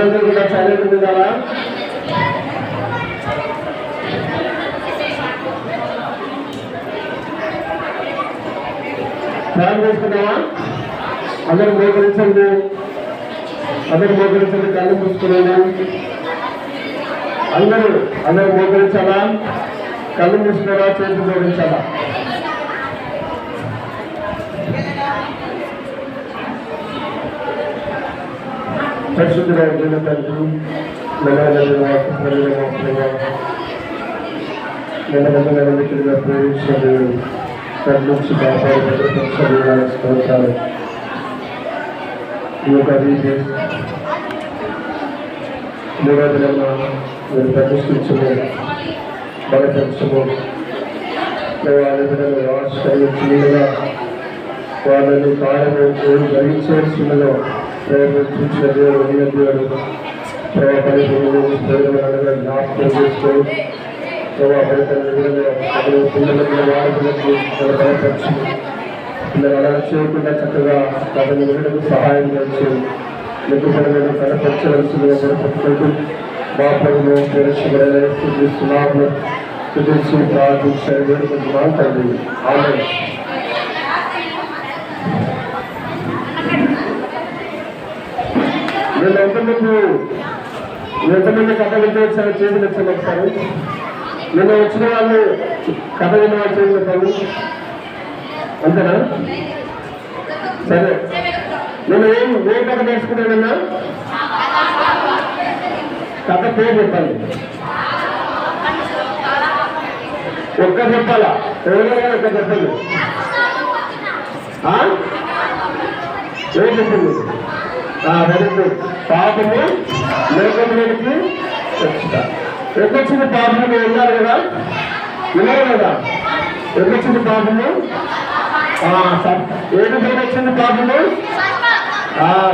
మీరందరూ కూడా సైలెంట్ ఉండాలా? ప్లాన్ చేసుకున్నావా? అందరూ మోకరించండి, కళ్ళు మూసుకున్నాను. అందరూ మోకరించాలా? కళ్ళు మూసుకున్నారా? చేతులు జోడించాలా? పరిశుద్ధులైన తండ్రి, నెలగా ప్రేమించండి, కర్ణించి కాపాడు. ఈ యొక్క నివేదన మీరు ప్రతిష్ఠించము, బలపరచము. ఆశ్రయించినగా వాళ్ళని కాలము గ్రహించవలసినలో ప్రయత్నించిన దేవుడు జ్ఞాపకం చేసుకొని పిల్లలకి వాడుకలకి బలపరచు. పిల్లలు అలా చేయకుండా చక్కగా వాళ్ళని వినడానికి సహాయం చేసి లెక్కపడమైన కనపరచవలసిందిగా బలపరుచుకుంటూ మా ప్రభుత్వం సురక్షిస్తున్నాము సుదర్శి ప్రార్థించారు వేడుకుంటున్నాం తండ్రి. ఆమేన్. నేను ఎంతమంది కథ వింటే వచ్చారో చేతులు వచ్చాను ఒకసారి. నిన్న వచ్చిన వాళ్ళు కథ విన్న వాళ్ళు చేతులు వచ్చాను అంతేనా? సరే, నేను ఏ కథ నేర్చుకున్నానన్నా? కథ పేరు చెప్పాలి. ఒక్క చెప్పాలా? ఎవరైనా ఒక్క చెప్పండి. ఏం చెప్పింది? Very good. పాపము లోకంలోనికి వచ్చుట. ఎక్కడొచ్చింది పాపము? మీరు ఉన్నారు కదా, విన్నారు కదా. ఎక్కడొచ్చింది పాపము? ఏ రూపంలో వచ్చింది పాపము?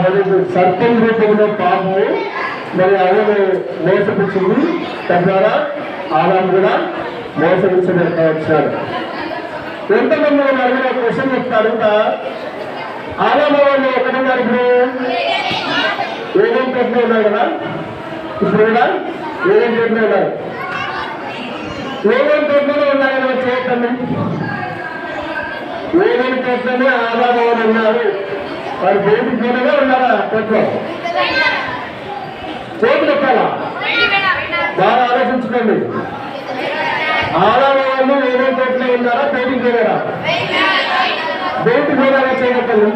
Very good. సర్పం రూపంలో పాపము మరి ఆమెను మోసపుచ్చింది. తద్వారా ఆదాము కూడా మోసపుచ్చడానికి వచ్చాడు. ఎంతమంది అడిగిన క్వశ్చన్ చెప్తారు. ఆదాము వాళ్ళు ఎక్కడున్నారు? ఇప్పుడు ఏమేం తోటలో ఉన్నారు కదా. ఇప్పుడు కూడా ఏమేం తోటలో ఉన్నారు? ఏమేం తోటలోనే ఉన్నారు కదా. చేయటం ఏమేమి తోటలోనే ఆదాము వాళ్ళు ఉన్నారు. వారు బయటికి పోయినగా ఉన్నారా? తోటలో చేతులు చెప్పాలా? బాగా ఆలోచించుకోండి. ఆదాము వాళ్ళు ఏమేమి తోటలో ఉన్నారా? బయటికి పోయారా? బయటికి పోయారా? చేయగలరు.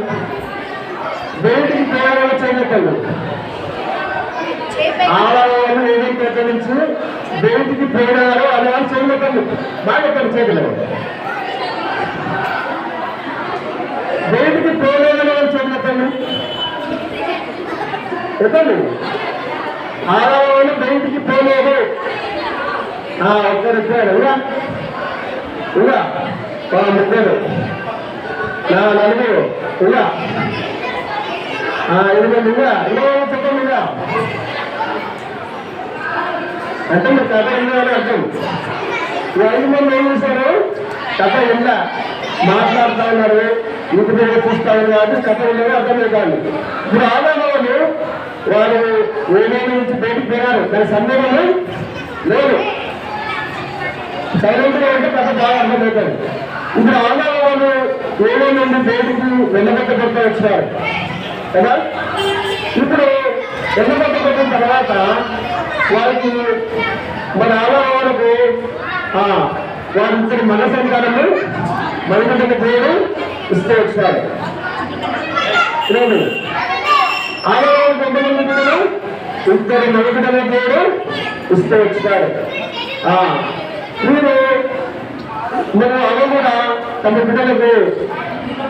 బయటికి పోయారా? చేయగలరు. ఆదాము వాళ్ళు ఏమేమి తోట నుంచి బయటికి పోయారో అది వాళ్ళు చేయగలరు. బాగా చేయగలరు. బయటికి పోలేదని వాళ్ళు చేయగలరు. చెప్పండి. ఆదాము వాళ్ళు బయటికి పోలేదు. ఒక్కరిద్దరు ఇలా ముగ్గురు నలుగురు ఇలా 5 మంది ఇలా చెప్పండి. ఇలా అంటే మీరు కథ విన్నారని అర్థం. ఈ 5 మంది ఏం చేశారు? కథ ఇలా మాట్లాడుతూ ఉన్నారు, ఇంటి దగ్గర చూస్తూ ఉన్నారు. కథ విన్నారో అర్థమే కాదు. ఇప్పుడు ఆదాము వారు ఏమేమి నుంచి బయటికి పోయారు. దాని సందేహము లేదు. సైలెంట్గా ఉంటే కథ బాగా అర్థమవుతారు. ఇప్పుడు ఆదాము వాళ్ళు ఏమేమి నుండి బయటికి వెళ్ళబెట్టబడుతూ వచ్చినారు కదా. ఇప్పుడు వెళ్ళబెట్టబడిన తర్వాత వారికి మన ఆదాము వాళ్ళకు వారి మన సంతానము మరికొంత పేరు ఇస్తూ వచ్చినారు. ఆదాము కొంతమంది పిల్లలు 2 మగపిల్లల పేరు ఇస్తూ వచ్చినారు. మన అవ కూడా తమ బిడ్డలకు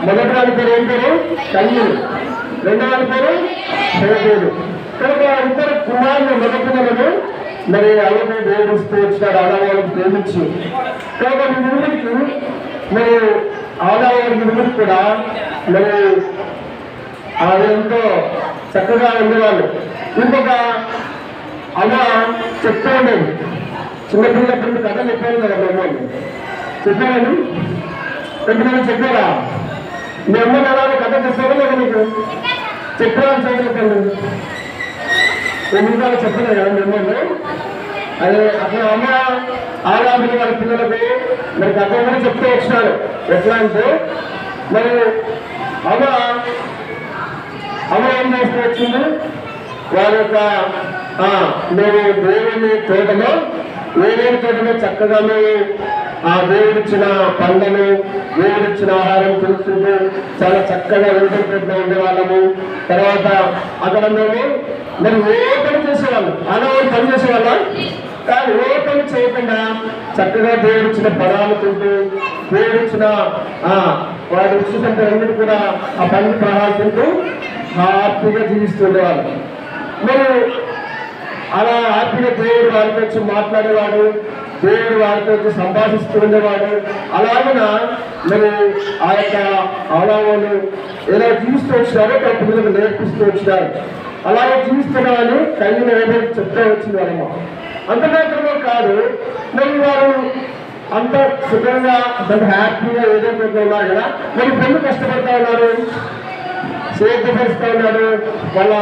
మొదటి వాళ్ళ పేరు ఏం పేరు? కయ్యూను. రెండవ వాళ్ళ పేరు హేబేలు. కనుక 2 కుమారులు మగపిల్లలను మరి అవన్నీ దేవుడు ఇస్తూ వచ్చినాడు ఆదాము వాళ్ళకి ప్రేమించి. కాబట్టి నిరుడికి మరి ఆదాము వాళ్ళకి నిరుడికి కూడా మరి ఎంతో చక్కగా ఉండేవాళ్ళు. ఇంకొక అమ్మ చెప్తూ ఉండేది. చిన్నపిల్లప్పుడు కథ చెప్పారు కదా మా అమ్మాయి. చెప్పారని ఎంతమంది చెప్పారా? మీ అమ్మని అలాగే కథ చెప్పారు లేదా? మీకు చెప్పారని చదువుతాను. నిమిషాలు చెప్పలేదు కదా మిమ్మల్ని. అదే అక్కడ అమ్మ ఆరాధన వాళ్ళ పిల్లలకు మరి గతం కూడా చెప్తూ వచ్చినారు. ఎట్లా అంటే మరి అమ్మ ఏం చేస్తూ వచ్చింది, వారి యొక్క మేము దేవుని తోటలో ఏదేని తోటలో చక్కగా మేము ఆ దేవుడిచ్చిన పండ్లను దేవుడిచ్చిన ఆహారం తెలుసుకుంటూ చాలా చక్కగా వెళ్తుంటూ ఉండేవాళ్ళము. తర్వాత అక్కడ మేము మరి ఏ పని చేసేవాళ్ళం, ఆడవాళ్ళు పని చేసేవాళ్ళం కానీ ఏ పని చేయకుండా చక్కగా దేవుడిచ్చిన పదాలు తింటూ దేవుడిచ్చిన వాడు ఇచ్చినంత అన్నిటి కూడా ఆ పండ్ల పదాలు తింటూ హ్యాపీగా జీవిస్తుండేవాళ్ళు. మరి అలా హ్యాపీగా దేవుడు వారితో వచ్చి మాట్లాడేవాడు, దేవుడు వారితో వచ్చి సంభాషిస్తూ ఉండేవాడు. అలాగన మరి ఆ యొక్క ఆలావాళ్ళు ఎలా జీవిస్తూ వచ్చినారో తన పిల్లలకు నేర్పిస్తూ వచ్చినారు. అలాగే జీవిస్తున్నామని కయ్యను ఏదో చెప్తూ వచ్చింది వాళ్ళమ్మ. అంత మాత్రమే కాదు, మరి వారు అంత సుఖంగా అంత హ్యాపీగా ఏదో ఉన్నారు కదా, మరి పెళ్లి కష్టపడతా ఉన్నారు, సేద్యపరుస్తూ ఉన్నాడు. వాళ్ళ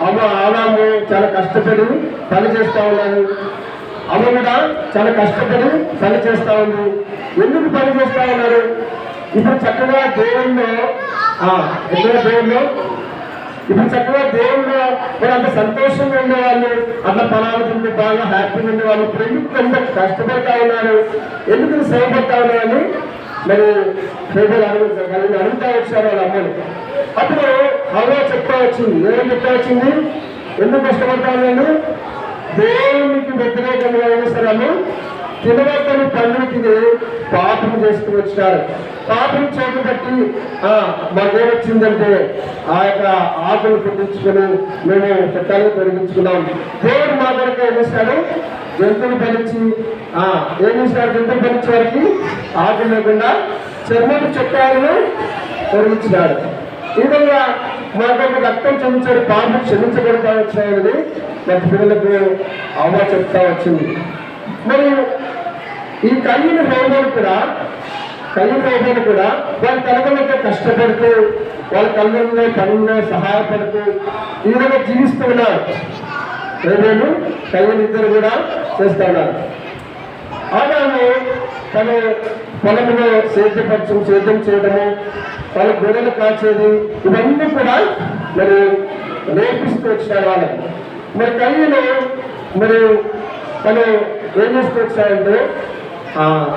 అమ్మ ఆదాము చాలా కష్టపడి పని చేస్తూ ఉన్నారు. అమ్మ కూడా చాలా కష్టపడి పని చేస్తూ ఉంది. ఎందుకు పని చేస్తూ ఉన్నారు? ఇప్పుడు చక్కగా దేవుల్లో మరి అంత సంతోషంగా ఉండేవాళ్ళు, అంత పనాలు తింటే బాగా హ్యాపీగా ఉండేవాళ్ళు. ఇప్పుడు ఎందుకు కొంత కష్టపడతా ఉన్నారు, ఎందుకు శ్రమపడతా ఉన్నారని మరి అడుగుతా వచ్చారు వాళ్ళ అమ్మని. అప్పుడు అవ్వ చెప్తా వచ్చింది, ఏమని చెప్తా వచ్చింది, ఎందుకు కష్టపడతాను, దేవునికి వ్యతిరేకంగా సరే తినవద్దని పండుగకి పాపం చేసుకుని వచ్చినారు. పాపం చేతి బట్టి మాకేమొచ్చిందంటే ఆ యొక్క ఆకులు పుట్టించుకొని మేము చట్టాలను తొలగించుకున్నాం. దేవుడు మా కొరకు ఏం చేస్తాడు, జంతువులు పలిచి ఏం చేస్తాడు, జంతువులు పలిచే వారికి ఆకులు లేకుండా చర్మపు చట్టాలను తొలగించినాడు. ఈ విధంగా మాకు రక్తం చెందించాడు, పాపం క్షమించబడతా వచ్చాయని మా పిల్లలకు అమ్మ చెప్తా వచ్చింది. మరి ఈ కయ్యను హోమాలు కూడా వాళ్ళ తల్లిదండ్రులతో కష్టపడుతూ వాళ్ళ తల్లిదండ్రుల పనుల్లో సహాయపడుతూ ఈ విధంగా జీవిస్తూ ఉన్నారు. ఏమేమి కయ్యను ఇద్దరు కూడా చేస్తూ ఉన్నారు. ఆదాము తన పొలంలో సేద్యం చేయడము, వాళ్ళ గొర్రెలు కాచేది, ఇవన్నీ కూడా మరి నేర్పిస్తూ వచ్చినారు వాళ్ళకి. మరి కయ్యను మరి తను ఏం చేస్తూ వచ్చాడంటే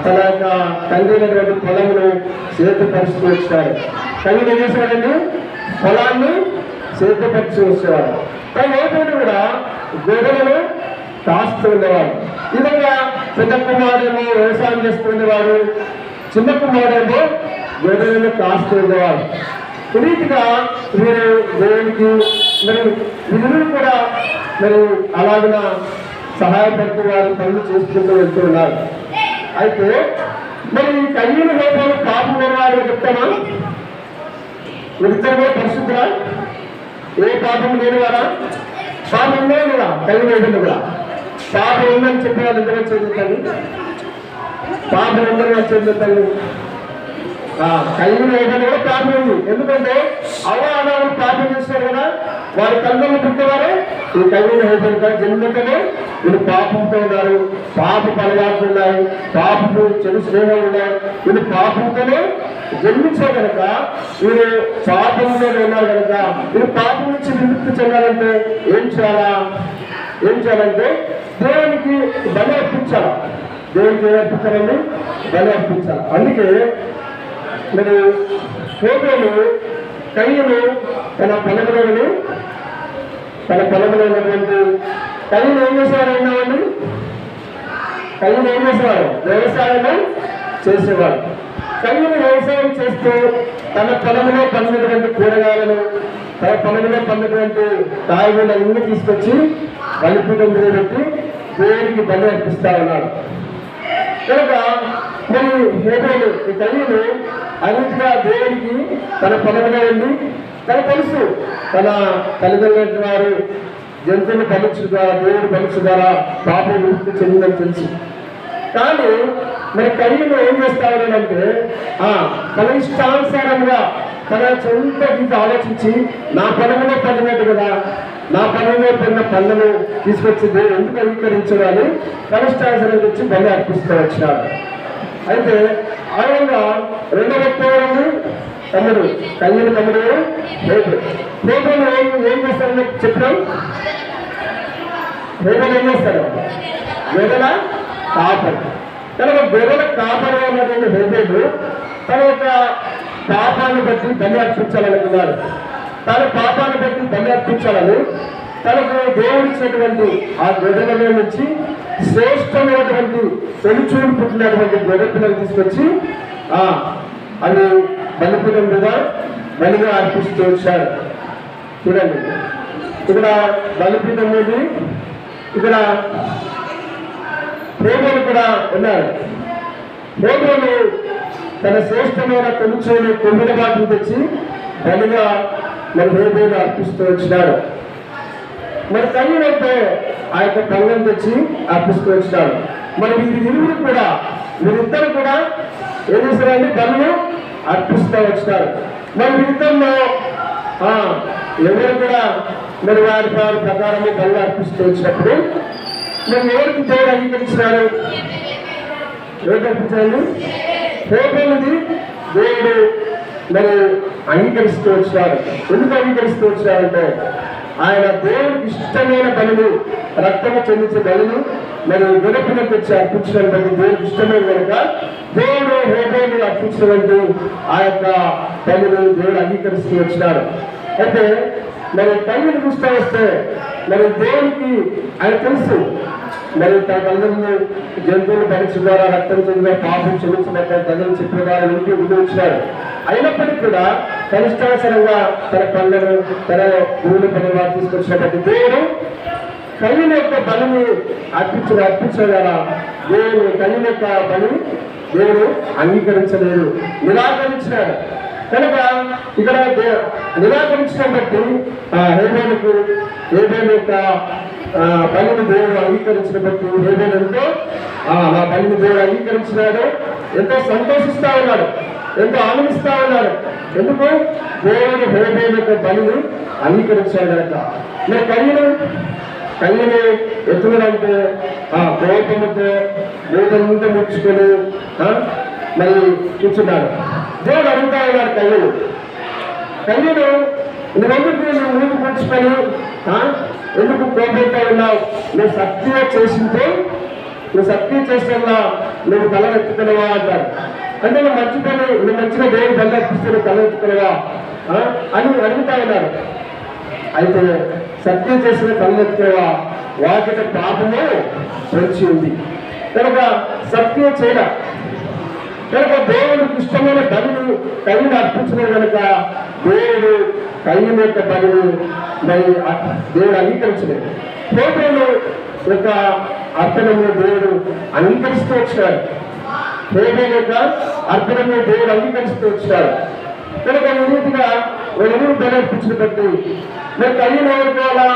తన యొక్క తండ్రి అయినటువంటి పొలంను సేద్యపరుస్తూ వచ్చాడు. కయ్యను ఏం చేశాడండి, పొలాన్ని సేద్యపరుస్తూ వచ్చేవాడు. తన ఏదైనా కూడా గొర్రెలను కాస్తూ ఉండేవాడు. ఈ విధంగా పెద్ద కుమారుడేమో వ్యవసాయం చేస్తూ ఉండేవాడు, చిన్న కుమారుడేమో గొర్రెలను కాస్తూ ఉండేవాడు. ఈ రీతిగా వీరు దేవునికి మరి వీరు కూడా మరి అలాగిన సహాయపడుతూ వారు పనులు చేసుకుంటూ వెళ్తూ ఉన్నారు. అయితే మరి కయ్యను హోమాలు పాపం లేనివాడు చెప్తామా, వీరిద్దరు కూడా పరిశుద్ధులా, ఏ పాపం లేనివారా? పాపం ఉందే కదా కయ్యను హోమాలు కూడా. పాపం ఉందని చెప్పే వాళ్ళు ఎంతగా చేస్తాను, పాపం ఉందని వాళ్ళు చేస్తాను. కయ్యను హోమాలు కూడా పాపం ఉంది. ఎందుకంటే అవాదాలు పాపం చేస్తారు కదా, వారి కళ్ళను పుట్టేవారే ఈ కయ్యను హోమాలు జన్మతనే వీళ్ళు పాపంతో ఉన్నారు, పాప పలవాట్లు ఉన్నాయి, పాపపు చెడు స్నేహాలు ఉన్నాయి. వీళ్ళు పాపంతోనే జన్మించే కనుక వీరు పాపంలోనే ఉన్నారు కనుక వీళ్ళు పాపం నుంచి విముక్తి చెందాలంటే ఏం చేయాలంటే దేవునికి బలి అర్పించాలి. దేవునికి ఏం అర్పించాలండి, బలి అర్పించాలి. అందుకే మరి హేబేలు కయ్యను తన పొలంలో ఉన్నటువంటి కయ్యను ఏం చేసేవాడు, కయ్యను ఏం చేసేవాడు, వ్యవసాయం చేసేవాడు. కయ్యను వ్యవసాయం చేస్తూ తన పొలంలో పండినటువంటి కూరగాయలను, తన పొలంలో పండినటువంటి కాయగూరలన్నీ తీసుకొచ్చి బలిపీఠం మీద పెట్టి దేవునికి బలి అర్పిస్తా ఉన్నాడు. కనుక మరి హేబేలు ఈ కయ్యను అన్నిటిగా దేవుడికి తన పొలంలో ఉండి తన తెలుసు తన తల్లిదండ్రుల వారు జంతువులు పరీక్ష ద్వారా దేవుడి పరీక్ష ద్వారా పాపం విముక్తి చెందిందని తెలుసు. కానీ మరి కయ్యను ఏం చేస్తా ఉన్నాడంటే తన ఇష్టానుసారంగా తన సొంత గీత ఆలోచించి నా పొలంలో పండినట్టు కదా నా పనిలో పడిన పనులను తీసుకొచ్చి దేవుడు ఎందుకు అంగీకరించడాన్ని కనిష్టాసనం తెచ్చి బలి అర్పిస్తూ వచ్చినాడు. అయితే ఆ విధంగా రెండవ పేరు తమ్ముడు కయ్యని తమ్ముడు హేబేలు ఏం చేస్తారని చెప్పినాం. హేబేలు ఏం చేస్తారు? గొర్రెల కాపరి. కనుక గొర్రెల కాపరి ఉన్నటువంటి హేబేలు తన యొక్క పాపాన్ని బట్టి బలి అర్పించాలనుకున్నాడు. తన పాపాన్ని బట్టి బలి అర్పించాలని తనకు దేవుడిచ్చినటువంటి ఆ గొర్రెల నుంచి శ్రేష్టమైనటువంటి తొలిచూరు పుట్టినటువంటి గొర్రె పిల్లలు తీసుకొచ్చి అది బలిపీఠం మీద బలిగా అర్పిస్తూ వచ్చాడు. చూడండి, ఇక్కడ బలిపీఠం మీద ఇక్కడ హేబేలు కూడా ఉన్నాడు. హేబేలు తన శ్రేష్టమైన తొలిచూరు కొమ్మిన వాటిని తెచ్చి బలిగా మరి హేబేలు అర్పిస్తూ వచ్చినాడు. మరి కయ్యనైతే ఆ యొక్క పంగం తెచ్చి అర్పిస్తూ వచ్చినాడు. మరి వీరిద్దరు కూడా ఏం చేశారంటే బలులు అర్పిస్తూ వచ్చినారు. మరి వీరిద్దరిలో ఎవరు కూడా మరి వారి ప్రకారము బలు అర్పిస్తూ వచ్చినప్పుడు మరి ఎవరికి దేవుడు అంగీకరించినారు? ఎవరికి అర్పించారు? హేబేలుది దేవుడు మరి అంగీకరిస్తూ వచ్చినాడు. ఎందుకు అంగీకరిస్తూ వచ్చినారంటే ఆయన దేవుడికి ఇష్టమైన బలులు, రక్తము చెందించే బలులు మరి గొర్రెపిల్లను తెచ్చి అర్పించినటువంటి దేవుడికి ఇష్టమైన కనుక దేవుడు హేబేలు అర్పించినటువంటి ఆ యొక్క బలులు దేవుడు అంగీకరిస్తూ వచ్చినాడు. అయితే మరి కయ్యను చూస్తూ వస్తే మరి దేవునికి ఆయన తెలుసు మరి తన తల్లిదండ్రులు జంతువులు పరీక్ష ద్వారా రక్తం చెందిన పాపం క్షమించినట్టు తల్లిని చెప్పిన ద్వారా ఇంటికి విధించినాడు. అయినప్పటికీ కూడా కనిష్టానుసరంగా తన పనులను తన భూమి పని వారు తీసుకొచ్చినటువంటి దేవుడు కయ్యని యొక్క బలిని అర్పించిన ద్వారా దేవుడు కయ్యని యొక్క బలి దేవుడు అంగీకరించలేదు, నిరాకరించినాడు. కనుక ఇక్కడ నిరాకరించడం బట్టి హేబేలు యొక్క బలిని దేవుడు అంగీకరించిన బట్టి హేబేలు ఎంతో నా బలిని దేవుడు అంగీకరించినాడు, ఎంతో సంతోషిస్తా ఉన్నాడు, ఎంతో ఆనందిస్తా ఉన్నాడు. ఎందుకు? దేవుడు హేబేలు యొక్క బలిని అంగీకరించాడు కనుక. మరి కయ్యను ఎత్తులంటే కోపముతో మూడంతా ముచ్చుకొని మరి కూర్చున్నాడు. దేవుడు అడుగుతా ఉన్నాడు కయ్యను నువ్వెందుకు ముందు కూర్చుకొని ఎందుకు కోపంతో ఉన్నావు? నువ్వు సత్య చేసింటే నువ్వు తల ఎత్తుకునేవా అంటారు. అంటే నువ్వు మంచిగా దేవుడు బలి అర్పిస్తే నువ్వు తల ఎత్తుకునేవా అని అడుగుతా ఉన్నారు. అయితే సత్యం చేసిన తల ఎత్తుకునేవా వాకిట పాపము పొంచి ఉంది కనుక సత్యం చేయడం కనుక దేవుడికి ఇష్టమైన బలిని కయ్యను అర్పించిన కనుక దేవుడు కయ్యను యొక్క బలిని మరి దేవుడు అంగీకరించలేదు. హేబేలు యొక్క అర్పణను దేవుడు అంగీకరిస్తూ వచ్చినాడు. హేబేలు యొక్క అర్పణను దేవుడు అంగీకరిస్తూ వచ్చినాడు. కనుక ఈ రీతిగా ఎవరు బలి అర్పించిన బట్టి మరి కయ్యను ఎవరుకోవాలా?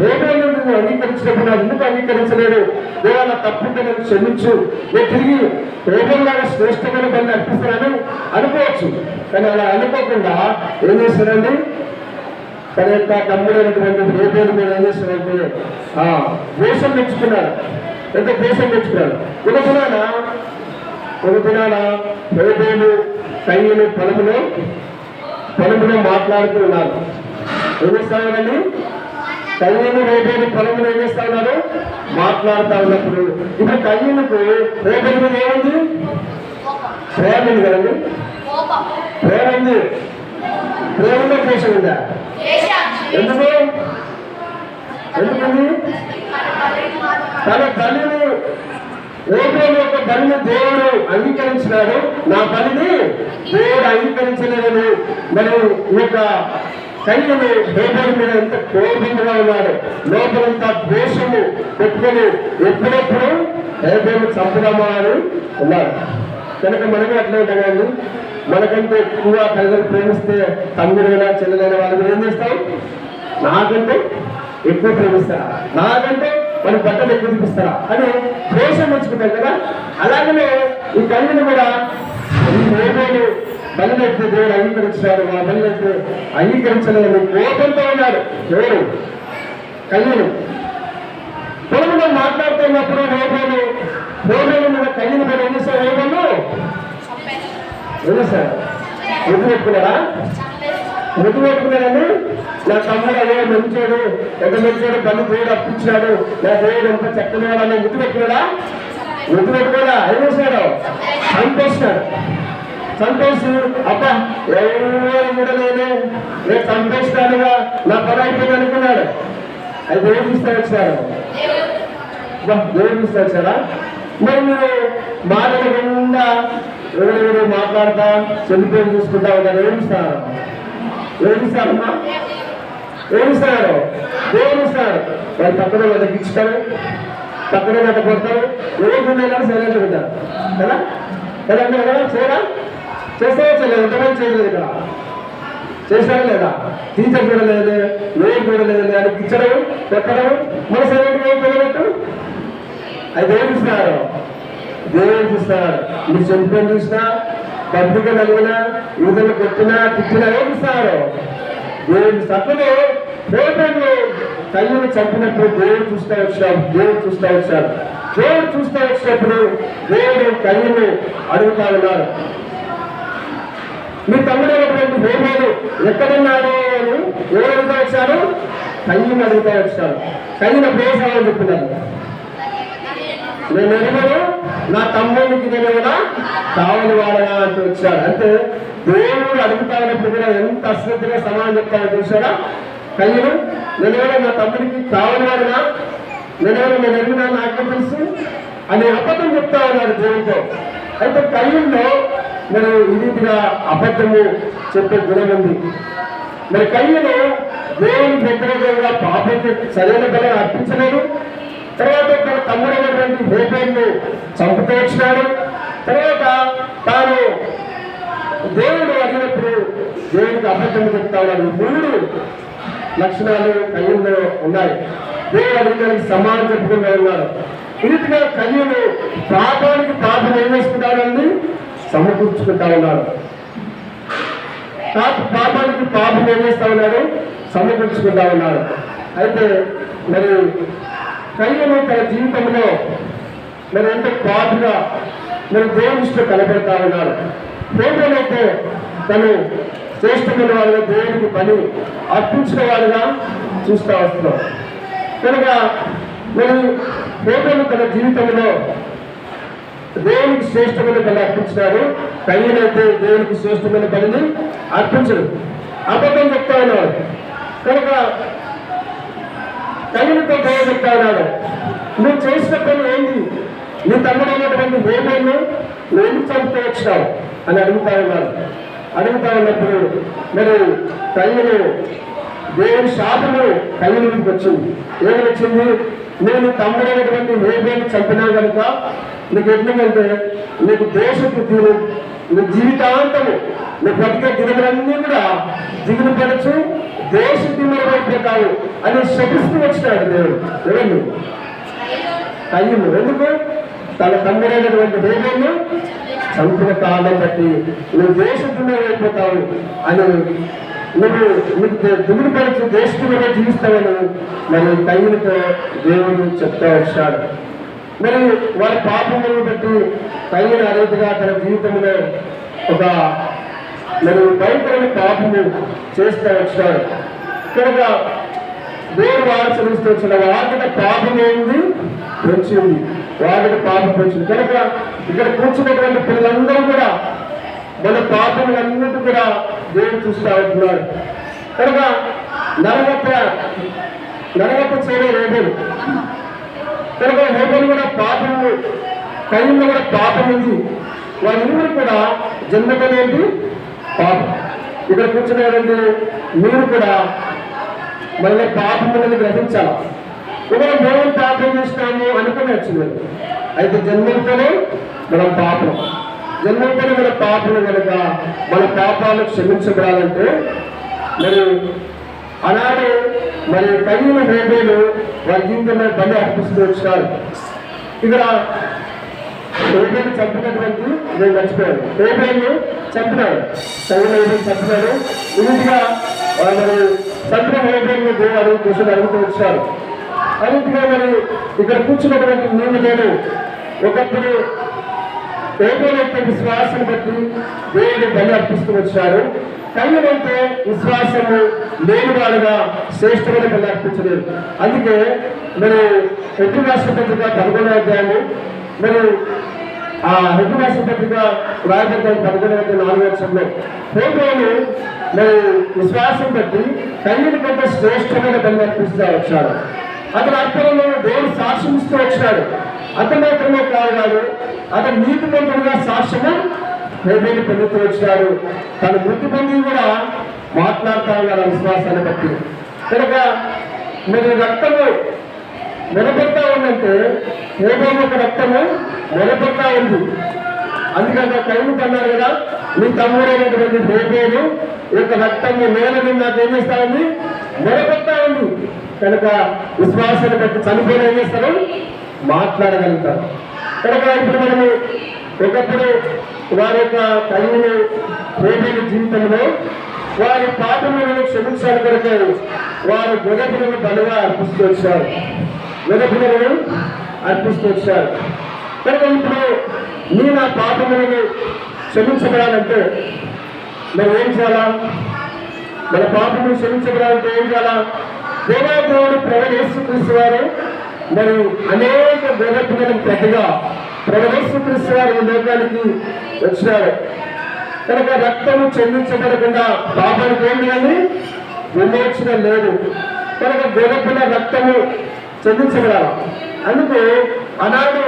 హేబేలు అంగీకరించినప్పుడు నాకు ఎందుకు అంగీకరించలేదు? దేవాల తప్పుంటే నేను క్షమించు, నేను తిరిగి హేబేలులాగా శ్రేష్టమైన బలిని అర్పిస్తానని అనుకోవచ్చు. కానీ అలా అనుకోకుండా ఏం చేస్తారండి? తన యొక్క తమ్ముడైనటువంటి హేబేలు మీద ఏం చేస్తారంటే ద్వేషం తెచ్చుకున్నాడు. ఎంత ద్వేషం తెచ్చుకున్నాడు. ఒక దినాన హేబేలు కయ్యను పొలములో మాట్లాడుతూ ఉన్నారు. ఏం చేస్తానండి? కయ్యను హేబేలు పొలములో ఏం చేస్తా ఉన్నారు? మాట్లాడుతూ ఉన్నప్పుడు ఇప్పుడు కయ్యనుకు హేబేలు మీద ఏముంది? ప్రేమ ఉంది కదండి. ప్రేమ ఉంది. ప్రేమలో ద్వేషం ఉందా? ఎందుకండి తన బలిని హేబేలు యొక్క బలిని దేవుడు అంగీకరించినాడు, నా బలిని దేవుడు అంగీకరించలేదని మరి ఈ యొక్క కయ్యను హేబేలు మీద ఎంత కోపంగా ఉన్నాడు. లోపలంతా ద్వేషము పెట్టుకొని ఎప్పుడెప్పుడు హేబేలు చంపుదామా అని ఉన్నాడు. కనుక మనమే అట్లా ఉంటాం కానీ మనకంటే ఎక్కువ తల్లిదండ్రులు ప్రేమిస్తే తమ్ముడైనా చెల్లెలైన వాళ్ళు ఏం చేస్తాం? నాకంటే ఎక్కువ ప్రేమిస్తారా, నాకంటే మన బట్టలు ఎక్కువ చూపిస్తారా అని ద్వేషం ఉంచుకుంటాం కదా. అలాగనే ఈ కయ్యను కూడా ఈ హేబేలు బలినైతే దేవుడు అంగీకరించాడు, ఆ బలినైతే అంగీకరించలేదని కోపంతో ఉన్నాడు దేవుడు కయ్యను. పొలంలో మాట్లాడుతున్నప్పుడు హోబేలు మీద కయ్యను మీద ఏం చేశారు? హోబేలు ఏం చేశారు? ముద్దు పెట్టుకున్నారా? ముద్దు పెట్టుకున్నాడని నా తమ్ముడు అదే మంచాడు, ఎంత మంచాడు, పన్ను దేవుడు అప్పించాడు, నా దేవుడు ఎంత చక్కనివాడు అని ముద్దు పెట్టుకున్నాడా? ముద్దు పెట్టుకోడా? ఏం చేశాడు? చంపేసినాడు. చంపేసి అబ్బా ఎవరు కూడా నేను చంపేసినానుగా నా పని అయిపోయింది అనుకున్నాడు. అది దేవుడు చూస్తే వచ్చాడు, దేవుడు చూస్తే వచ్చాడా? మరి మీరు మాటల గుండా ఎవరెవరు మాట్లాడతా చెల్లిపోయి చూసుకుంటా ఉంటారు. ఏమిస్తారు? ఏమిస్తారమ్మా? ఏమిస్తారు? దేవుడు ఇస్తాడు. వాళ్ళు పక్కన తగ్గించుతారు, పక్కన గట్ట కొడతారు, ఏమైనా సైలెంట్ ఉంటారు కదా కదా కదా. చేయరా? చేస్తారా? చేయలేదు. ఎంతమంది చేయలేదు ఇక్కడ? చేస్తారా లేదా? టీచర్ చూడలేదు, ఏం చూడలేదు అని ఇచ్చడం పెట్టడం మన సైలెంట్ ఏం పిల్లబెట్టు. అది దేవుడు ఇస్తున్నారు, దేవుడు చూస్తున్నారు. మీరు చెంపుకొని చూసినా, పత్రిక నలిగినా, యువతలు కొట్టినా, తిట్టినా ఏమిస్తున్నారు? దేవుడు సత్తులు పేపర్లు కయ్యను చంపినప్పుడు దేవుడు చూస్తూ వచ్చాడు. దేవుడు చూస్తూ వచ్చాడు. దేవుడు చూస్తూ వచ్చినప్పుడు దేవుడు కయ్యను అడుగుతా ఉన్నాడు, మీ తమ్ముడైనటువంటి హోబేలు ఎక్కడున్నాడు అని ఎవరు అడుగుతా వచ్చారు? కయ్యను అడుగుతా వచ్చాడు. కయ్యను ప్రేసామని చెప్పినారు. నేను ఎరుగును, నా తమ్ముడికి నేను కూడా కావలి వాడగా అంటూ వచ్చాడు. అంటే దేవుడు అడుగుతా ఉన్నప్పుడు కూడా ఎంత అశ్రద్ధగా సమాధానం చెప్తానో చూసాడా కయ్యను? నేను కూడా నా తమ్ముడికి కావలి వాడినా, నేను ఎరుగునా నాకే తెలుసు అని అబద్ధం చెప్తా ఉన్నాడు దేవుడితో. అయితే కయ్యలో మరి ఈ రీతిగా అబద్ధము చెప్పే గుణం ఉంది. మరి కయ్యను దేవుని వ్యతిరేకంగా పాపకి సరైన బలం అర్పించలేదు. తర్వాత తన తమ్ముడైనటువంటి హోబేలును చంపుతూ వచ్చినాడు. తర్వాత తాను దేవుడు అడిగినప్పుడు దేవుడికి అబద్ధం చెప్తా ఉన్నాడు. 3 లక్షణాలు కయ్యలో ఉన్నాయి. దేవుడు అడిగిన సమానం చెప్పుకుంటూ ఉన్నాడు. ఈ రీతిగా కయ్యను పాపానికి పాపం ఏం చేసుకుంటాడండి? సమకూర్చుకుంటా ఉన్నాడు. పాపానికి పాపం ఏం చేస్తా ఉన్నాడు? సమకూర్చుకుంటా ఉన్నాడు. అయితే మరి కయ్యను తన జీవితంలో మరి ఎంతో పాటుగా మరి దేవునిష్టం కనబడతా ఉన్నాడు. హోబేలైతే తను శ్రేష్టమైన వాడుగా దేవుడికి పని అర్పించిన వాడుగా చూస్తూ వస్తున్నాడు. కనుక మరి హోబేలు తన జీవితంలో దేవునికి శ్రేష్టమైన పని అర్పించినాడు. కయ్యనైతే దేవునికి శ్రేష్టమైన పనిని అర్పించడు, అబద్ధం చెప్తా ఉన్నాడు. కనుక కయ్యనుతో దేవుడు చెప్తా ఉన్నాడు, నువ్వు చేసిన పని ఏంటి? నీ తమ్ముడైనటువంటి హోబేలును నువ్వు చంపుతూ వచ్చినావు అని అడుగుతా ఉన్నాడు. అడుగుతా ఉన్నప్పుడు మరి కయ్యను దేవుని శాపము కయ్యనుడికి వచ్చింది. ఏమి వచ్చింది? నేను తమ్ముడైనటువంటి హోబేలును చంపినా కనుక నీకు ఎట్లంటే నీకు దేశపు నీ జీవితాంతము నీ బతికే దినములన్నీ కూడా దిగులు పడచ్చు, దేశ దిమ్మలైపోతావు అని శపిస్తూ వచ్చినాడు దేవుడు. ఎవరు? కయ్యను. ఎందుకు? తన తమ్ముడైనటువంటి హోబేలును చంపిన కాలం బట్టి నువ్వు దేశ దిమ్మలైపోతావు అని, నువ్వు నీకు దిగులు పడచ్చు, దేశ దిమ్మగా జీవిస్తావని మరి కయ్యనుతో దేవుడు చెప్తా వచ్చాడు. మరి వారి పాపములను బట్టి కయ్యను అరేతుగా తన జీవితంలో ఒక మరి భయంకరమైన పాపము చేస్తూ వచ్చినాడు. కనుక దేవుడు వారు చదివిస్తూ వచ్చిన వాటికి పాపం ఏంది? పెంచింది. వాటికి పాపం పెంచింది. కనుక ఇక్కడ కూర్చున్నటువంటి పిల్లలందరూ కూడా మన పాపములన్నిటి కూడా దేవుడు చూస్తూ ఉంటున్నాడు. కనుక నరగత చేయలేదు. కనుక హోబేలు కూడా పాపము, కయ్యను కూడా పాపం ఉంది. వారిరువురు కూడా జన్మకనేది పాపం. ఇక్కడ కూర్చునేటువంటి మీరు కూడా మళ్ళీ పాపం అనేది గ్రహించాలి. ఒకవేళ మేము పాపం చేసినాము అనుకుని వచ్చింది. అయితే జన్మంతోనే మనం పాపం, జన్మంతోనే మన పాపం కనుక మన పాపాలు క్షమించబడాలంటే మరి ఆనాడు మరి కయ్యను హోబేలు వారి జీవితంలో బలి అర్పిస్తూ వచ్చినారు. ఇక్కడ ఏబేలు చంపినటువంటి నేను మర్చిపోయాను. ఏబేలు చంపినాడు, ఏబేలు చంపినాడు. ఇదిగా మరి చంపిన ఏబేలు దేవుడు కృష్ణుడు అడుగుతూ వచ్చారు. అన్నింటిగా మరి ఇక్కడ కూర్చున్నటువంటి నేను ఒకప్పుడు ఏబేలైతే విశ్వాసం బట్టి దేవుడు బలి అర్పిస్తూ వచ్చాడు. కయ్యనైతే విశ్వాసము లేనివాడుగా శ్రేష్టమైన బలి అర్పించలేదు. అందుకే మరి హెబ్రీ రాష్ట్ర పత్రిక 11వ అధ్యాయము మరి ఆ హెబ్రీ రాష్ట్ర పత్రిక రాయబడ్డ 11వ అధ్యాయం 4వ వచనంలో హేబేలు మరి విశ్వాసం బట్టి కయ్యని కంటే శ్రేష్టమైన బలి అర్పిస్తూ వచ్చాడు. అతని అర్పణలో దేవుడు సాక్ష్యం ఇస్తూ వచ్చాడు. అతను మాత్రమే కాదు, అతను నీతిమంతుడుగా సాక్ష్యము హేబేలు పొందుతూ వచ్చాడు. తన మృతి పొంది కూడా మాట్లాడుతూ ఉన్నాడు విశ్వాసాన్ని బట్టి. కనుక మీరు రక్తము నిలబడతా ఉందంటే హేబేలు యొక్క రక్తము నిలబడతా ఉంది. అందుకని కైముకు అన్నారు కదా, నీ తమ్ముడైనటువంటి హేబేలు యొక్క రక్తము నేల మీద ఏం చేస్తా ఉంది, నిలబడతా ఉంది. కనుక విశ్వాసాన్ని బట్టి చనిపోయిన ఏం చేస్తారు, మాట్లాడగలుగుతారు. కనుక ఇప్పుడు మనము ఒకప్పుడు వారి యొక్క కయ్యను హేబేలు జీవితంలో వారి పాపములను క్షమించాలి కొరకు వారు గొర్రెపిల్లను బలిగా అర్పిస్తూ వచ్చారు. గొర్రెపిల్లను అర్పిస్తూ వచ్చారు. కనుక ఇప్పుడు నీ నా పాపములను క్షమించబడాలంటే మనం ఏం చేయాలా? మన పాపములు క్షమించబడాలంటే ఏం చేయాలా? దేవాదేవుడు ప్రభువైన యేసుక్రీస్తు వారు మరి అనేక గొర్రెపిల్లను పెద్దగా ప్రభువైన యేసుక్రీస్తు వారు ఈ లోకానికి వచ్చినారు. కనుక రక్తము చెల్లించబడకుండా పాపానికి ఏం లేదు, విమోచన లేదు. కనుక గొర్రెపిల్ల రక్తము చెల్లించబడాలి. అందుకు ఆనాడు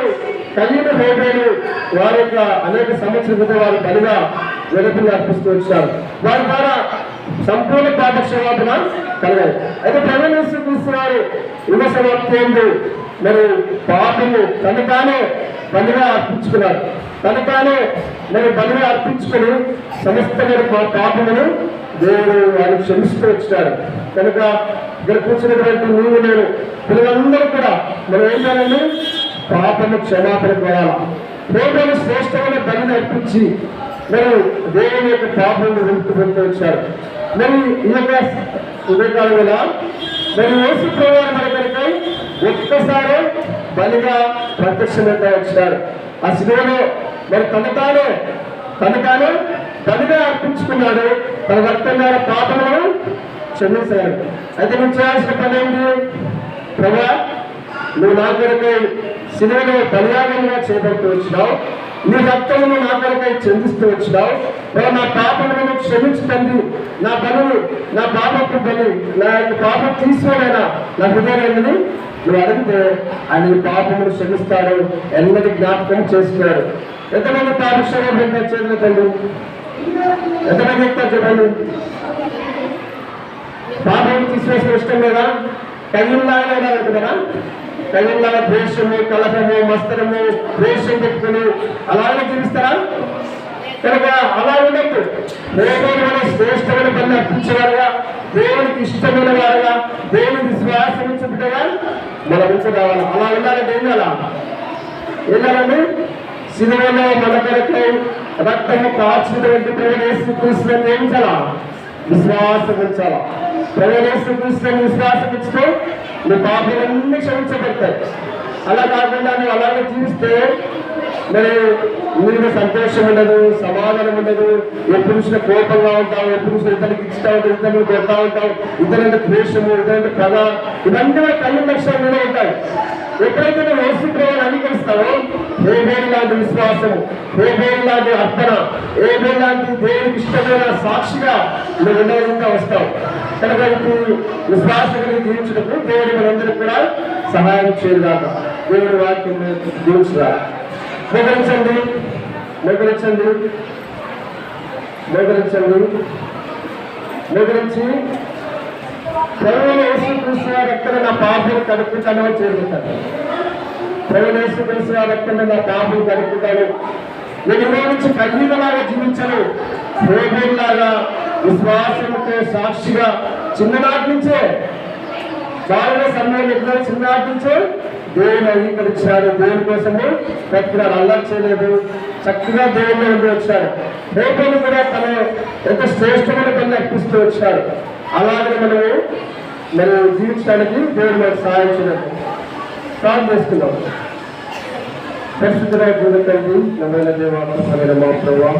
కయ్యను హేబేలు వారి యొక్క అనేక సంవత్సరాల క్రితం వారు బలిగా గొర్రెపిల్ల అర్పిస్తూ వచ్చారు. వారి ద్వారా సంపూర్ణ పాప క్షమాపణ కలగాలి. అయితే ప్రభువైన యేసుక్రీస్తు వారు యుగ సమాప్తి మరి పాపము తను తానే బలిగా అర్పించుకున్నారు. తను తానే మరి బలిగా అర్పించుకుని సమస్తమైన పాపమును దేవుడు వారిని క్షమిస్తూ వచ్చినాడు. కనుక ఇక్కడ కూర్చున్నటువంటి నీవు నేను పిల్లలందరూ కూడా మనం ఏం చేయాలండి, పాపము క్షమాపణ కోరాలి. దేవుడు శ్రేష్టమైన బలిని అర్పించి మరి దేవుని యొక్క పాపమును విముక్తి వచ్చారు. మరి ఈ యొక్క ఉదయకాలం వేళ మరి యేసు ప్రభువు మన కొరకై ఒక్కసారి బలిగా ప్రత్యక్షంగా వచ్చినాడు. ఆ శిలువలో మరి తను తానే బలిగా అర్పించుకున్నాడు. తన రక్తం ద్వారా పాపములను క్షమించాడు. అయితే నువ్వు చేయాల్సిన పని ఏంటి? ప్రభా, నువ్వు నా కొరకై శిలువలో బలియాగంగా చేపడుతూ వచ్చినావు. నీ రక్తమును నా కొరకై చెందిస్తూ వచ్చినావు. నా పాపములను క్షమించు తండ్రి. నా బలులు, నా పాపపు బలి, నా యొక్క పాపం తీసుకోలేనా నా హృదయాన్ని నువ్వు అడిగితే ఆయన పాపమును క్షమిస్తాడు, ఎన్నటి జ్ఞాపకం చేసుకున్నాడు. ఎంతమంది పాపక్షేమం పెట్టారు చేతుల తండ్రి? ఎంతమంది చెప్తారు చెప్పండి? పాపం తీసివేసిన ఇష్టం లేదా? కయ్యంలాగా కదా, కయ్యంలాగా ద్వేషము, కలహము, మస్తరము, ద్వేషం పెట్టుకుని అలాగే జీవిస్తారా? కనుక అలా ఉండద్దు. దేవుని శ్రేష్టమైన పని అర్పించేవారుగా, దేవునికి ఇష్టమైన వారుగా, దేవుని విశ్వాసం ఉంచుకుంటగా మనం ఉంచగలగాలి. అలా ఉండాలంటే ఏం చేయాలండి? సినిమాలో మన కొరకై రక్తము కాచినటువంటి ప్రభువైన యేసుక్రీస్తుని ఏం చేయాలా? విశ్వాసం ఉంచాలా. ప్రభువైన యేసుక్రీస్తుని విశ్వాసం ఇచ్చితే నీ పాపాలన్నీ క్షమించబడతాయి. అలా కాకుండా నువ్వు అలాగే జీవిస్తే మరి నీకు సంతోషం ఉండదు, సమాధానం ఉండదు. ఎప్పుడు చూసిన కోపంగా ఉంటావు, ఎప్పుడు చూసిన ఇతరులకు ఇచ్చుతా ఉంటావు, ఇతరులు కొడతా ఉంటావు, ఇతరులంటే ద్వేషము, ఇతరులంటే పగ, ఇవన్నీ కూడా కళ్ళు లక్ష్యాలు ఉంటాయి. ఎప్పుడైతే నువ్వు యేసు ప్రభువుని అంగీకరిస్తావో హేబేలు లాంటి విశ్వాసము, హేబేలు లాంటి అర్పణ, హేబేలు లాంటి దేవునికి ఇష్టమైన సాక్షిగా నువ్వు ఉండగలుగుతా వస్తావు. కనుక విశ్వాసంగా జీవించడానికి దేవుడు మనందరికీ కూడా సహాయం చేయదాకా దేవుడి వాక్యం జీవించదా. మోకరించండి, మోకరించండి, మోకరించండి. మోకరించి ప్రభువైన యేసుక్రీస్తు వారి రక్తం నా పాపం కడుపుతాను చేరుతాను. ప్రభువైన యేసుక్రీస్తు వారి రక్తం నా పాపం కడుపుతాను. నేను ఇవాళ నుంచి కన్నీళ్ళలాగా జీవించను, హేబేలులాగా విశ్వాసంతో సాక్షిగా చిన్ననాటి నుంచే చాలా సమయం ఎట్లా చిన్ననాటి నుంచే దేవుని అంగీకరించాడు, దేవుని కోసము బ్రతికినాడు, అల్లరి చేయలేదు, చక్కగా దేవుని ఉండి వచ్చాడు. దేవుని కూడా తన ఎంత శ్రేష్టమైన పని అర్పిస్తూ వచ్చాడు. అలాగే మనము జీవించడానికి దేవుడు మనకు సహాయం చేయడం ప్రార్థన చేసుకున్నాం. పరిశుద్ధ గుణకండి నమ్మైన దేవాత్మైన మా ప్రభావ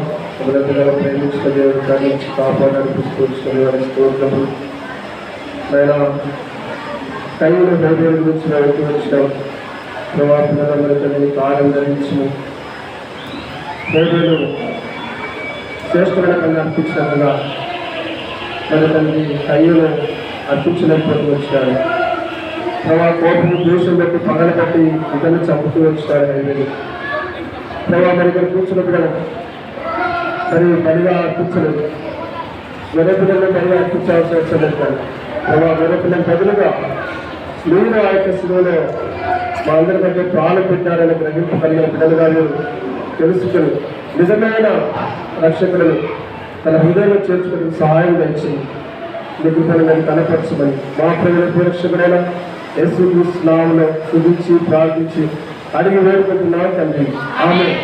ప్రేమించిన దేవుడు కానీ కాపాడాలనిపిస్తూ వారి స్తోత్రములు ఆయన కయ్యూరు హృదయం గురించి వెళ్తూ వచ్చినాం. ప్రభావితంగా కాలం ధరించి హృదయులు శ్రేష్టమైన పని అర్పించినట్టుగా మన తండ్రి కయ్యూరు అర్పించలేకపోతూ వచ్చాడు. ప్రభావ కోపం దోషం బట్టి పగల బట్టి ఇతరులు చంపుతూ వచ్చాడు. హైవేలు ప్రభావ మరి ఇక్కడ కూర్చున్నప్పుడు మరి పనిగా అర్పించలేదు, వేరే పిల్లలు పనిగా అర్పించాల్సి వచ్చలేదు. ప్రభావ వేరే పిల్లల బదులుగా మీరు ఆ యొక్క శిలువలో మా అందరి మధ్య ప్రాణం పెట్టారని గ్రహింపు కలిగిన పిల్లలుగా తెలుసుకొని నిజమైన రక్షకులను తన హృదయంలో చేర్చుకుని సహాయం తెచ్చి మీకు పనులను కనపరచమని మా ప్రజల రక్షకుడైన యేసుక్రీస్తు నామములో స్తుతించి ప్రార్థించి అడిగి వేడుకుంటున్నాం తండ్రి. ఆమేన్.